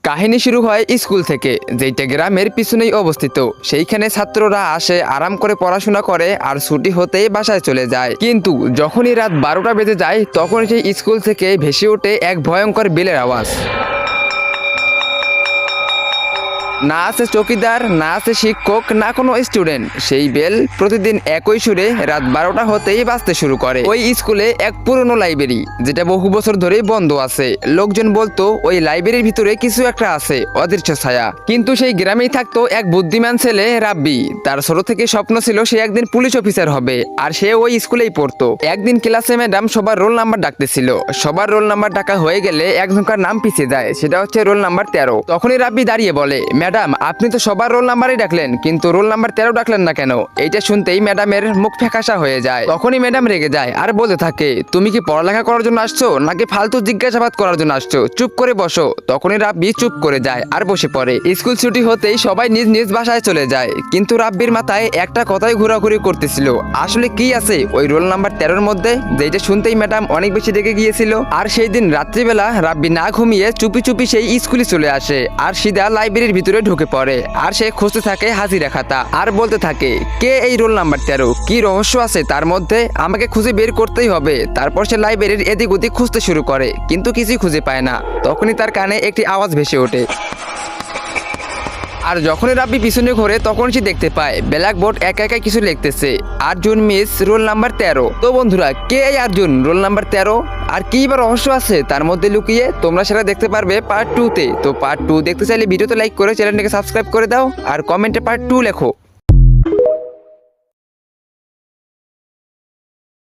কাহিনী শুরু হয় স্কুল থেকে, যেটা গ্রামের পিছনেই অবস্থিত। সেইখানে ছাত্ররা আসে, আরাম করে পড়াশোনা করে আর ছুটি হতেই বাসায় চলে যায়। কিন্তু যখনই রাত 12টা বেজে যায় তখন সেই স্কুল থেকে ভেসে ওঠে এক ভয়ঙ্কর বেলের আওয়াজ। না আছে চৌকিদার, না আছে শিক্ষক, না কোনো স্টুডেন্ট। সেই বেল প্রতিদিন একই সুরে রাত 12টা হতেই বাজতে শুরু করে। ওই স্কুলে এক পুরনো লাইব্রেরি, যেটা বহু বছর ধরেই বন্ধ আছে। লোকজন বলতো ওই লাইব্রেরির ভিতরে কিছু একটা আছে, অদৃশ্য ছায়া। কিন্তু সেই গ্রামেই থাকতো এক বুদ্ধিমান ছেলে, রাব্বি। তার ছোট থেকে স্বপ্ন ছিল সে একদিন পুলিশ অফিসার হবে, আর সে ওই স্কুলেই পড়তো। একদিন ক্লাসে ম্যাডাম সবার রোল নাম্বার ডাকতেছিল। সবার রোল নাম্বার ডাকা হয়ে গেলে একজনকার নাম পিছিয়ে যায়, সেটা হচ্ছে রোল নাম্বার 13। তখনই রাব্বি দাঁড়িয়ে বলে, ম্যাডাম আপনি তো সবার রোল নাম্বারই ডাকলেন, কিন্তু রোল নাম্বার 13 ডাকলেন না কেন? এইটা শুনতেই ম্যাডামের মুখ ফ্যাকাশা হয়ে যায়। তখনই ম্যাডাম রেগে যায় আর বলতে থাকে, তুমি কি পড়ালেখা করার জন্য আসছো নাকি ফালতু জিজ্ঞাসাবাদ করার জন্য আসছো? চুপ করে বসো। তখনই রাব্বি চুপ করে যায় আর বসে পড়ে। স্কুল ছুটি হতেই সবাই নিজ নিজ বাসায় চলে যায়, কিন্তু রাব্বির মাথায় একটা কথাই ঘোরাঘুরি করতেছিল, আসলে কি আছে ওই রোল নাম্বার 13-র মধ্যে, যেটা শুনতেই ম্যাডাম অনেক বেশি রেগে গিয়েছিল। আর সেই দিন রাত্রিবেলা রাব্বি না ঘুমিয়ে চুপি চুপি সেই স্কুলে চলে আসে আর সিধা লাইব্রেরির ভিতরে ঢুকে পড়ে। আর সে খুঁজতে থাকে হাজিরা খাতা আর বলতে থাকে, কে এই রোল নাম্বার 13? কি রহস্য আছে তার মধ্যে? আমাকে খুঁজে বের করতেই হবে। তারপর সে লাইব্রেরির এদিক ওদিক খুঁজতে শুরু করে, কিন্তু কিছুই খুঁজে পায় না। তখনই তার কানে একটি আওয়াজ ভেসে ওঠে। আর যখনই রাব্বি পিছনে ঘোরে তখন সে দেখতে পায় ব্ল্যাকবোর্ড একা একা কিছু লিখতেছে, আর্জুন মিস রোল নাম্বার 13। তো বন্ধুরা, কে এই আর্জুন রোল নাম্বার 13? আর কি বা রহস্য আছে তার মধ্যে লুকিয়ে, তোমরা সেটা দেখতে পারবে পার্ট 2-তে। তো পার্ট 2 দেখতে চাইলে ভিডিওতে লাইক করে চ্যানেলটাকে সাবস্ক্রাইব করে দাও আর কমেন্টে পার্ট 2 লেখো।